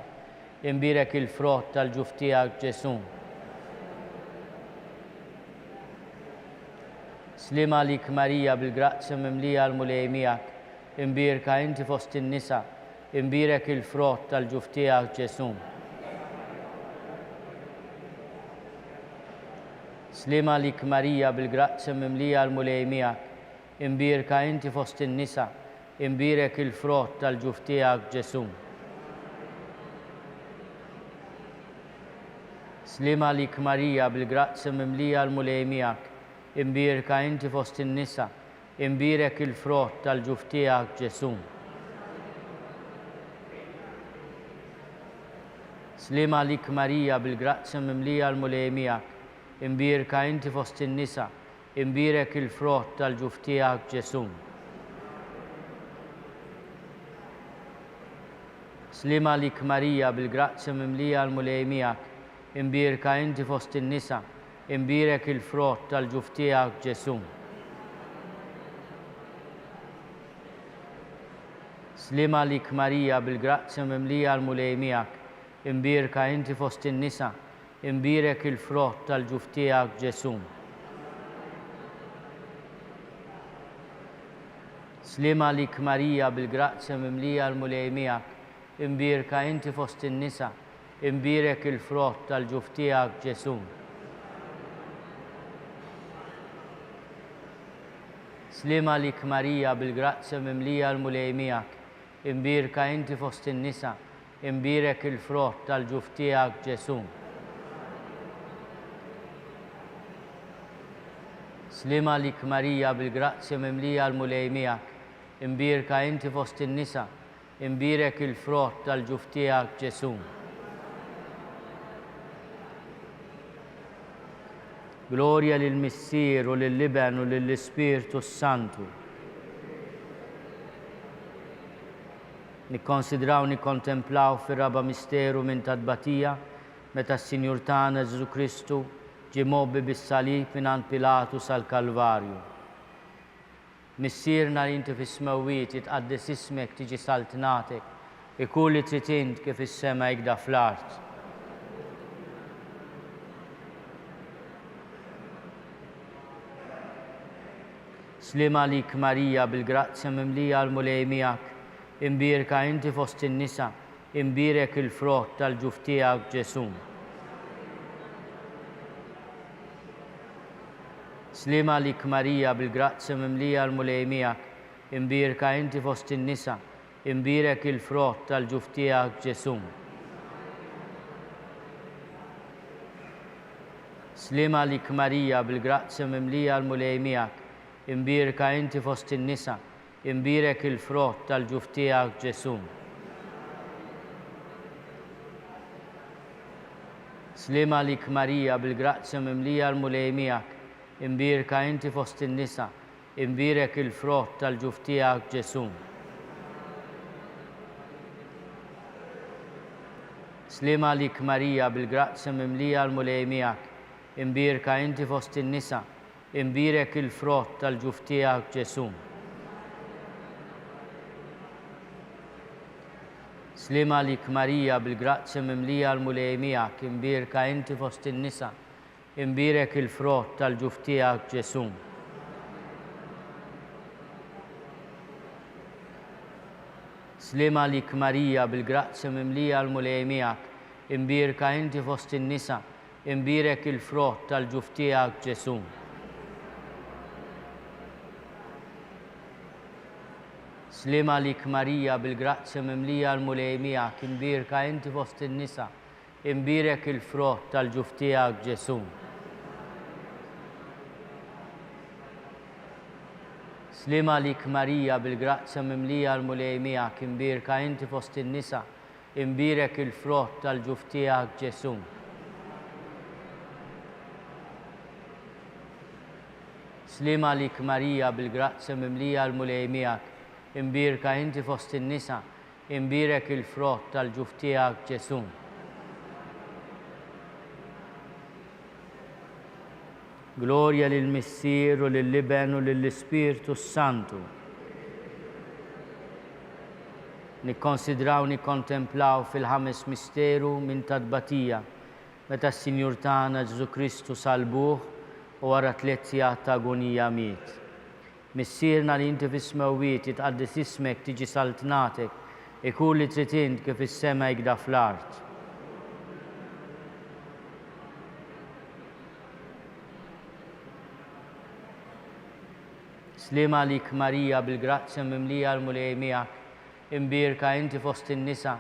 imbirek il-frott tal-ġuf tiegħek Ġesu. Slima lik Marija bil-grazzja mimlija l-mulej miegħek, imbirka inti fost in-nisa, imbirek il-frott tal-ġuf tiegħek Ġesu. Slima lik Marija bil-grazzja mimlija l-mulej miegħek, imbirka inti fost in-nisa, imbirek il-frott tal-ġuf tiegħek Ġesu. Slima lik Marija bil-grazzja mimlija l-mulej miegħek, imbirka inti fost in-nisa, imbirek il-frott tal-ġuf tiegħek Ġesu. Slima lik Marija bil-grazzja mimlija l-mulej miegħek, imbirka inti fost in-nisa, imbirek il-frott tal-ġuf tiegħek Ġesu. Slima lik Marija bil-grazzja mimlija l-mulej miegħek, imbirka inti fost in-nisa, imbirek il-frott tal-ġuf tiegħek Ġesu. Slima lik Marija bil-grazzja mimlija l-mulej miegħek, imbirka inti fost in-nisa, imbirek il-frott tal-ġuf tiegħek Ġesu. Slima lik Marija bil-grazzja mimlija l-mulej miegħek, imbirka inti fost in-nisa, imbirek il-frott tal-ġuf tiegħek Ġesu. Slima lik Marija bil-grazzja mimlija l-mulej miegħek, imbirka inti fost in-nisa, imbirek il-frott tal-ġuf tiegħek Ġesu. Slima lik Marija bil-grazzja mimlija l-mulej miegħek, imbirka inti fost in-nisa, imbirek il-frott tal-ġuf tiegħek Ġesu. Gloria lill-Missier u lill-Liben u lill-Ispirtu Santu. Nikkonsidraw, nikkontemplaw fir-raba misteru minn tadbatija meta s-Sinjur tagħna Ġesu Kristu ġie mobbi bis-salib mingħand Pilatu sal-Kalvarju. Missierna li inti fis-smewwiet jitqaddes ismek tiġi saltnatek, ikun li trid int kif is-sema jgħidha fl-art. Slima lik Marija bil-grazzja mimlija l-mulej miegħek, imbirka inti fost in-nisa, imbirek il-frott tal-ġuf tiegħek Ġesu. Slima lik Marija bil-grazzja mimlija l-mulej miegħek, imbirka inti fost in-nisa, imbirek il-frott tal-ġuf tiegħek Ġesu. Slima lik Marija bil-grazzja mimlija l-mulej miegħek, imbirka inti fost in-nisa, imbirek il-frott tal-ġuf tiegħek Ġesu. Slima lik Marija bil-grazzja mimlija l-mulej miegħek, imbirka inti fost in-nisa, imbirek il-frott tal-ġuf tiegħek Ġesu. Slima lik Marija bil-grazzja mimlija l-mulej miegħek, imbirka inti fost in-nisa, imbirek il-frott tal-ġuf tiegħek Ġesu. Slima lik Marija bil-grazzja mimlija l-mulej miegħek, imbirka inti fost in-nisa, imbirek il-frott tal-ġuf tiegħek Ġesu. Slima lik Marija bil-grazzja mimlija l-mulej miegħek, imbierka inti fost in-nisa, imbierek il-frott tal-ġuf tiegħek Ġesu. Slima lik Marija bil-grazzja mimlija l-mulej miegħek, imbierka inti fost in-nisa, imbierek il-frott tal-ġuf tiegħek Ġesu. Slima lik Marija bil-grazzja mimlija l-mulej miegħek, imbierka inti fost in-nisa, imbierek il-frott tal-ġuf tiegħek Ġesu. Slima lik Marija bil-grazzja mimlija l-mulej miegħek, imbierka inti fost in-nisa, imbierek il-frott tal-ġuf tiegħek Ġesu. Gloria lill-Missier u lill-Iben u lill-Ispirtu Santu. Nikkonsidraw, nikkontemplaw fil-ħames misteru minn tadbatija meta s-Sinjur tagħna Ġesu Kristu salbuh u wara 3 sigħat ta' agonija miet. Missierna li inti fis-smewwiet jitqaddis ismek tiġi saltnatek, ikun li trid int kif is-sema jgda fl-art. Slima lik Marija bil-grazzja mimlija l-mulej miegħek, imbierka inti fost in-nisa,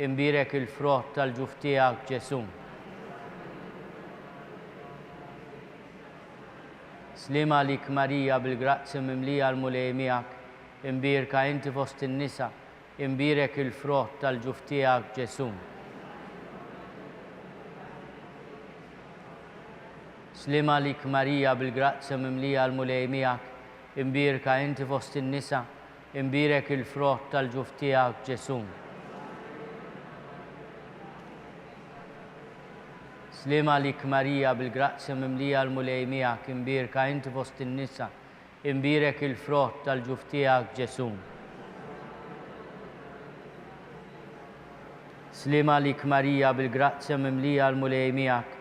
imbierek il-frott tal-ġuf tiegħek Ġesu. Slima lik Marija bil-grazzja mimlija l-mulej miegħek, imbierka inti fost in-nisa, imbierek il-frott tal-ġuf tiegħek Ġesu. Slima lik Marija bil-grazzja mimlija l-mulej miegħek, imbierka inti fost in-nisa, imbierek il-frott tal-ġuf tiegħek Ġesu. Slima lik Marija bil-grazzja mimlija l-mulej miegħek, imbierka inti fost in-nisa, imbierek il-frott tal-ġuf tiegħek Ġesu. Slima lik Marija bil-grazzja mimlija l-mulej miegħek,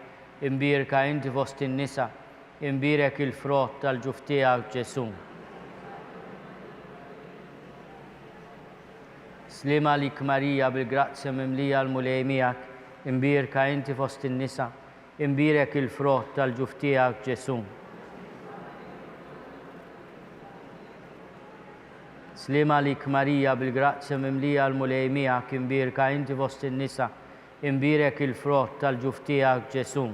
imbierka inti fost in-nisa, imbierek il-frott tal-ġuf tiegħek Ġesu. Slima lik Marija bil-grazzja mimlija l-mulej miegħek, imbierka inti fost in-nisa, imbierek il-frott tal-ġuf tiegħek Ġesu. Slima lik Marija bil-grazzja mimlija l-mulej miegħek, imbierka inti fost in-nisa, imbierek il-frott tal-ġuf tiegħek Ġesu.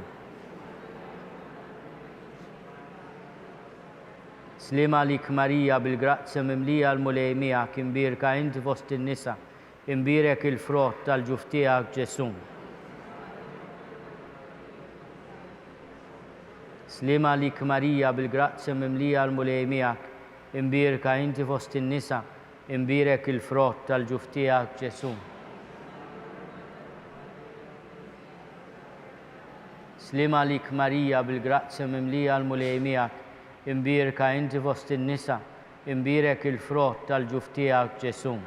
Slima lik Marija bil-grazzja mimlija l-mulej miegħek, imbierka inti fost in-nisa, imbierek il-frott tal-ġuf tiegħek Ġesu. Slima lik Marija bil-grazzja mimlija l-mulej miegħek, imbierka inti fost in-nisa, imbierek il-frott tal-ġuf tiegħek Ġesu. Slima lik Marija bil-grazzja mimlija l-mulej miegħek, imbierka inti fost in-nisa, imbierek il-frott tal-ġuf tiegħek Ġesu.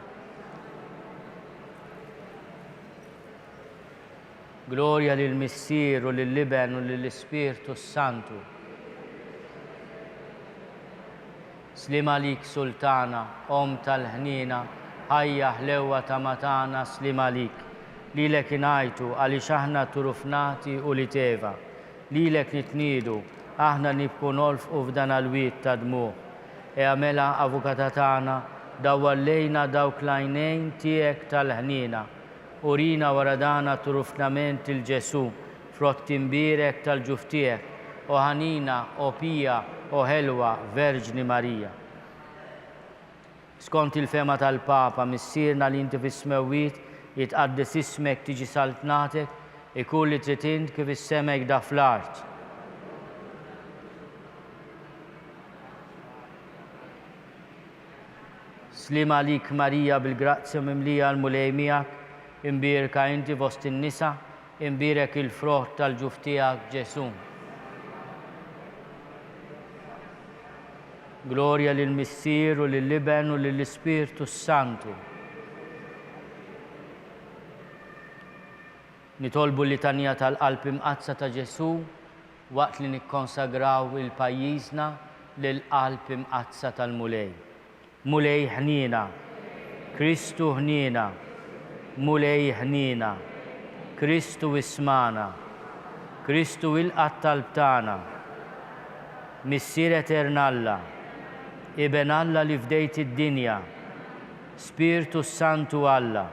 Gloria lill-Missier u lill-Iben u lill-Ispirtu Santu. Slima lik Sultana, Om tal-ħnina, ħajja ħlewwa ta' matana, slima lik. Lilek ingħajtu għaliex aħna turufnati u li teva. Lilek nitniedu, aħna nibku nolfqu f'dan għal-wiet ta' dmuħ. Għamela avukata tagħna, dawwallejna dawk l-għajnejn tiegħek tal-ħnina. Urina wara dana turufnament il-Ġesu, frott imbierek tal-ġuf tiegħek, o ħanina, o pija, o ħelwa, Verġni Marija. Skont il-fema tal-Papa, missierna li inti fis-smewwiet jitqaddis ismek tiġi saltnatek, ikun li trid int kif is-sema jgda fl-art. Slima lik Marija bil-grazzja mimlija l-mulej miegħek, imbierka inti fost in-nisa, imbierek il-frott tal-ġuf tiegħek Ġesu. Gloria lill-Missier u lill-Iben u lill-Ispirtu Santu. Nitolbu l-litanija tal-qalb imqazza ta' Ġesu waqt li nikkonsagraw il-pajjiżna lill-qalb imqazza tal-mulej. Mulej ħnina, Kristu ħnina, mulej ħnina, Kristu ismana, Kristu il-qattal btana, Missier Eternalla, Iben Alla li fdejt id-dinja, Spiritu Santu Alla,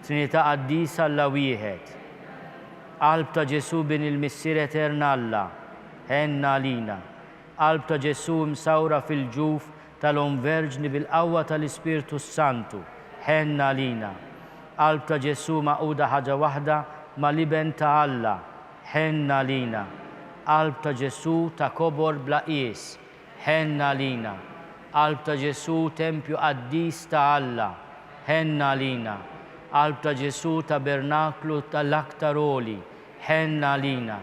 Trinità Qaddisa Alla wieħed, Qalb ta' Ġesu bin il-Missier Eternalla, ħenna lina, Qalb ta' Ġesu msawra fil-ġuf tal-Onverġni bil-qawwa tal-Ispiritu Santu, ħenna lina, Qalb ta' Ġesu maquda ħaġa waħda ma' liben ta' Alla, ħenna lina, Qalb ta' Ġesu ta' kobor bla qies, ħenna lina, Qalb ta' Ġesu tempju qaddis ta' Alla, ħenna lina, Qalb ta' Ġesu tabernaklu tal-aktaroli, ħenna lina,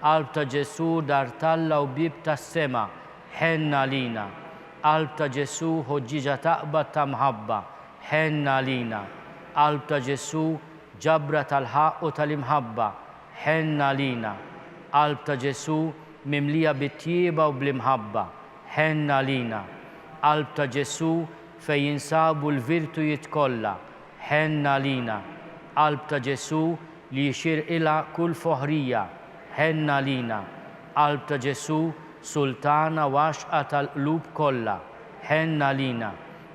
Qalb ta' Ġesu dar talla u bib tas-sema, ħenna lina, Qalb ta' Ġesu ħoġġiġa taqbad ta' mħabba, ħenna lina, Qalb ta' Ġesu ġabra tal-ħaq u tal-imħabba, ħenna lina, Qalb ta' Ġesu mimlija bit-tjieba u bl-imħabba, ħenna lina, Qalb ta' Ġesu fej jinsabu l-virtujiet kollha, ħenna lina, Qalb ta' Ġesu li jixir ila kull foħrija, ħenna lina, Qalb ta' Ġesu sultana waxqa tal-qlub kollha, ħenna lina,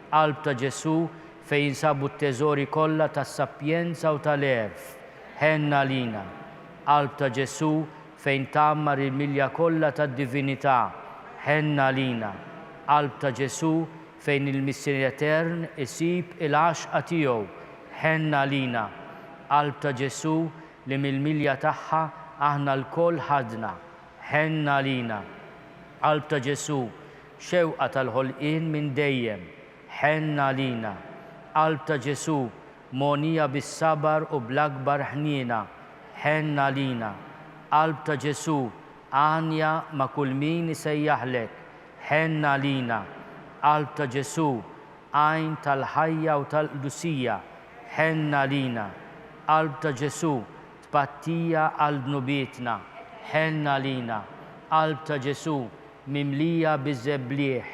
Qalb ta' Ġesu fej jinsabu t-teżori kollha tas-sapjenza u tal-erf, ħenna lina, Qalb ta' Ġesu fejn tammar il-milja kollha tad-divinità, ħenna lina, Qalb ta' Ġesu fejn il-Missier Etern isib il-għaxqa tiegħu, ħenna lina, Qalb ta' Ġesu li mill-milja tagħha aħna l-koll ħadna, ħenna lina, Qalb ta' Ġesu xewqa tal-ħolqien minn dejjem, ħenna lina, Qalb ta' Ġesu monija bis-sabar u bl-akbar ħniena, ħenna lina, Qalb ta' Ġesu għanja ma' kull min isejjaħlek, ħenna lina, Qalb ta' Ġesu għajn tal-ħajja u tal-qdusija, ħenna lina, Qalb ta' Ġesu tpattija għal dnubietna, ħenna lina, Qalb ta' Ġesu mimlija biż-żebblieħ,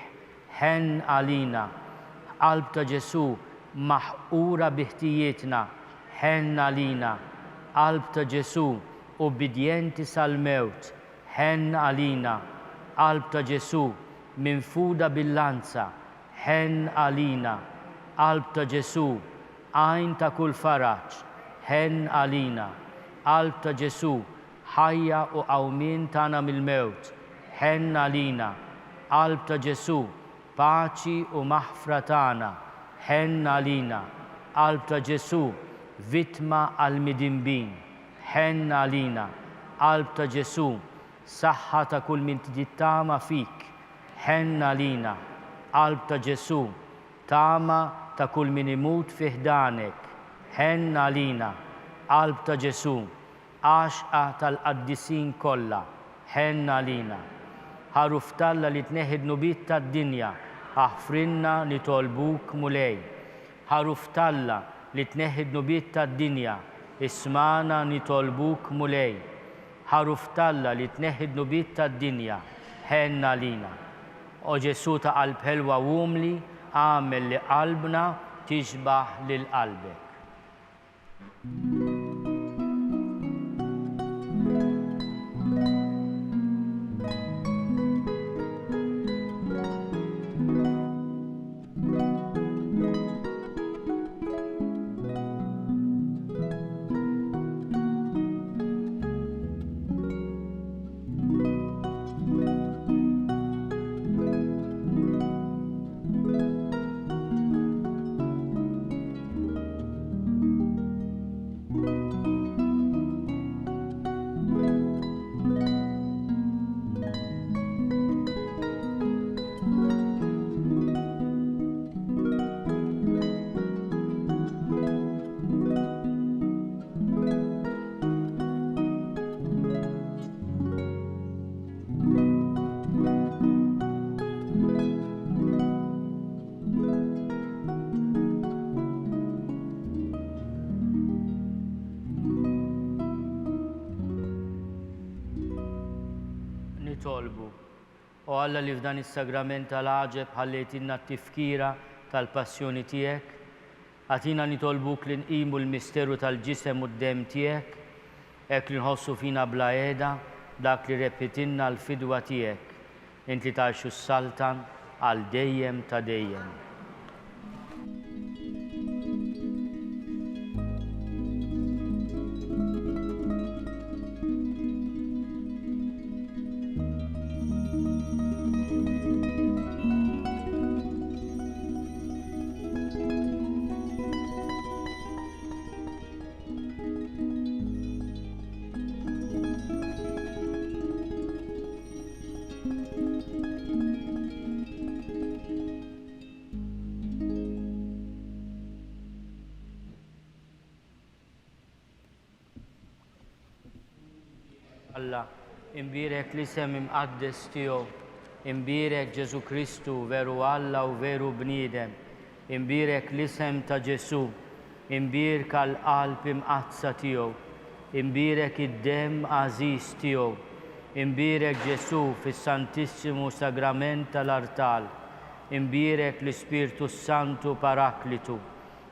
ħenna lina, Qalb ta' Ġesu maħqura biħtijietna, ħenna lina, Qalb ta' Ġesu ubbidjenti sal-mewt, ħenna lina, Qalb ta' Ġesu minfuda bil-lanza, ħenna lina, Qalb ta' Ġesu għajn ta' kull faraġġ, ħenna lina, Qalb ta' Ġesu ħajja u qawmien tagħna mill-mewt, ħenna lina, Qalb ta' Ġesu paċi u maħfra tagħna, ħenna lina, Qalb ta' Ġesu vittma għal-midinbin, ħenna lina, Qalb ta' Ġesu saħħa ta' kull min tittama fik, ħenna lina, Qalb ta' Ġesu tama ta' kull min imut fi ħdanek, ħenna lina, Qalb ta' Ġesu għaxqa tal-qaddisin kollha, ħenna lina, ħaruf talla li tneħħi d-nubiet tad-dinja, aħfrinna nitolbuk mulej, ħaruf talla li tneħħi d-nubiet tad-dinja, ismana nitolbuk mulej, ħaruf talla li tneħħi d-nubiet tad-dinja, ħenna lina. O Ġesu ta' qalb ħelwa wumli, għamel li qalbna tixbaħ lil qalbek. Nitolbu. O Alla li f'dan is-sagrament tal-għaġeb ħallejtilna t-tifkira tal-passjoni tiegħek, Għatina nitolbuk li nqimu l-misteru tal-ġisem u d-dem tiegħek, hekk li nħossu fina bla qiegħda dak li repetinna l-fidwa tiegħek, inti tgħixu s-saltan għal dejjem ta' dejjem. Alla, imbirek l-isem imqaddes tiegħu, imbirek Ġesu Kristu veru Alla u veru bniedem, imbirek l-isem ta' Ġesu, imbirek l-qalb imqazza tiegħu, imbirek id-dem għażiż tiegħu, imbirek Ġesu fis-Santissimu Sagrament tal-Artal, imbirek l-Ispirtu Santu Paraklitu,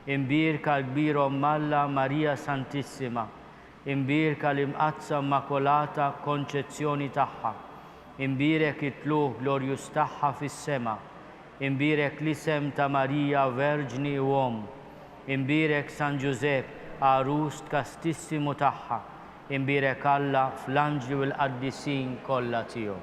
imbirek l-kbir Alla Marija Santissima, imbirka l-imqazza Immakolata Konċezzjoni tagħha, imbirek it-tluħ glorjus tagħha fis-sema, imbirek l-isem ta' Marija Verġni u Om, imbirek San Giuseppe Arus Kastissimu tagħha, imbirek Alla fl-anġli u l-qaddisin kollha tiegħu.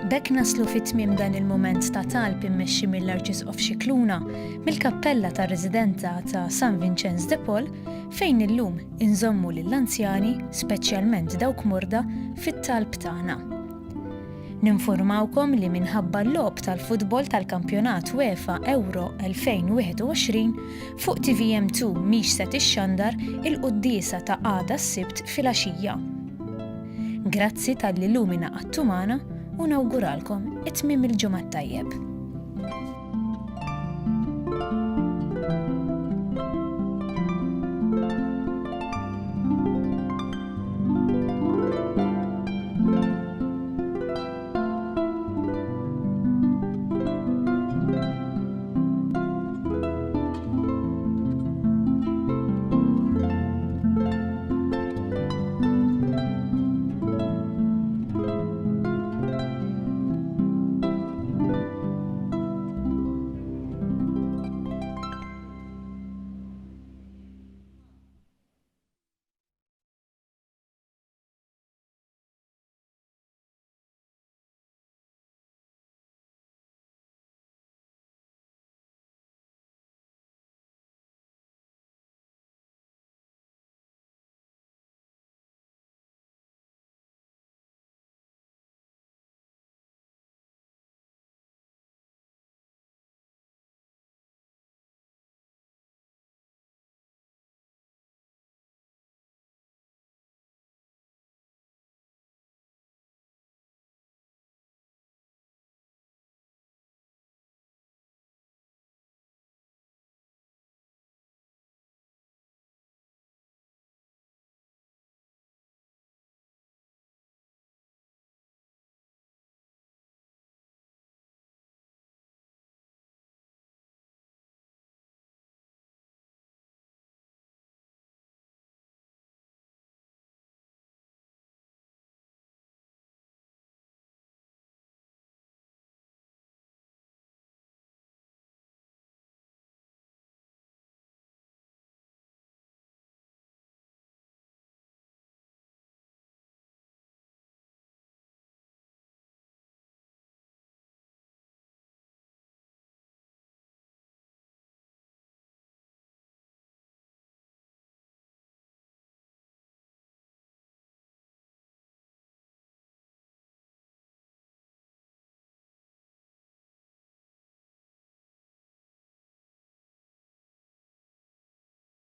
B'hekk naslu fit-tmiem dan il-mument ta' talb immexxi mill-Arċisqof Scicluna mill-kappella tar-Residenza ta' San Vincenz de Paul fejn illum inżommu lill-anzjani, speċjalment dawk morda, fit-talb tagħna. Ninformawkom li minħabba l-logħob tal-futbol tal-Kampjonat UEFA Euro 2021 fuq TVM2 mhix se tixxandar il-quddiesa ta' għada s-Sibt filgħaxija. Grazzi tal-li lumina għattumana u nawguralkom it-tmiem il-ġimgħa tajjeb.